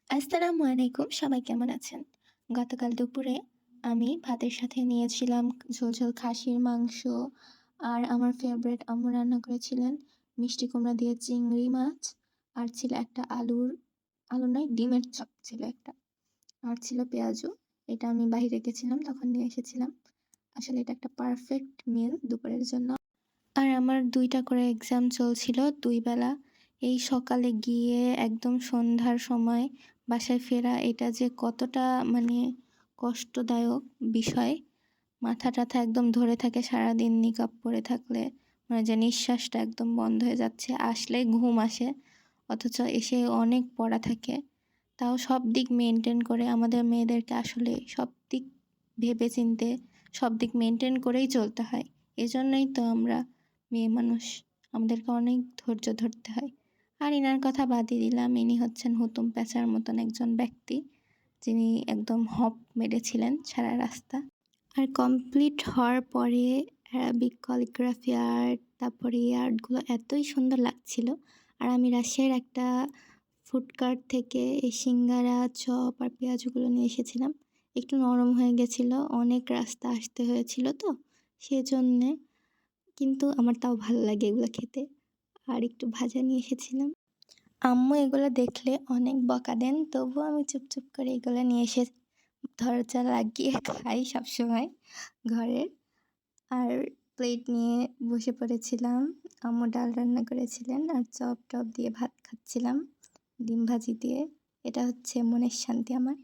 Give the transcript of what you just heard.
আসসালামু আলাইকুম। সবাই কেমন আছেন? গতকাল দুপুরে আমি ভাতের সাথে নিয়েছিলাম ঝোল খাসির মাংস। আর আমার ফেভারিট আম্মু রান্না করেছিলেন মিষ্টি কুমড়া দিয়ে চিংড়ি মাছ। আর ছিল একটা আলু নয় ডিমের চপ ছিল একটা। আর ছিল পেঁয়াজু। এটা আমি বাহিরে গেছিলাম তখন নিয়ে এসেছিলাম। আসলে এটা একটা পারফেক্ট মিল দুপুরের জন্য। আর আমার ২ টা করে এক্সাম চলছিল ২ বেলা। এই সকালে গিয়ে একদম সন্ধ্যার সময় বাসায় ফেরা এটা যে কতটা মানে কষ্টদায়ক বিষয়। মাথা-টাথা একদম ধরে থাকে সারাদিন নিকাব পড়ে থাকলে। মানে যে নিঃশ্বাসটা একদম বন্ধ হয়ে যাচ্ছে। আসলেই ঘুম আসে। অথচ এসে অনেক পড়া থাকে। তাও সব দিক মেইনটেইন করে আমাদের মেয়েদেরকে আসলে সব দিক ভেবে চিন্তে সব দিক মেইনটেইন করেই চলতে হয়। এজন্যই তো আমরা মেয়ে মানুষ। আমাদেরকে অনেক ধৈর্য ধরতে হয়। আর ইনার কথা বাদই দিলাম। ইনি হচ্ছেন হুতুম প্যাঁচার মতন একজন ব্যক্তি। যিনি একদম হপ মেরেছিলেন সারা রাস্তা। আর কমপ্লিট হওয়ার পরে অ্যারাবিক ক্যালিগ্রাফি আর্ট, তারপরে এই আর্টগুলো এতই সুন্দর লাগছিল। আর আমি রাজশাহীর একটা ফুড কার্ট থেকে এই সিঙ্গারা, চপ আর পেঁয়াজুগুলো নিয়ে এসেছিলাম। একটু নরম হয়ে গেছিলো, অনেক রাস্তা আসতে হয়েছিল তো সেজন্যে। কিন্তু আমার তাও ভালো লাগে এগুলো খেতে। আর একটু ভাজা নিয়ে এসেছিলাম। আম্মু এগুলো দেখলে অনেক বকা দেন, তবুও আমি চুপচুপ করে এগুলো নিয়ে এসে দরজা লাগিয়ে খাই সবসময় ঘরের। আর প্লেট নিয়ে বসে পড়েছিলাম। আম্মু ডাল রান্না করেছিলেন আর চপ টপ দিয়ে ভাত খাচ্ছিলাম ডিম ভাজি দিয়ে। এটা হচ্ছে মনের শান্তি আমার।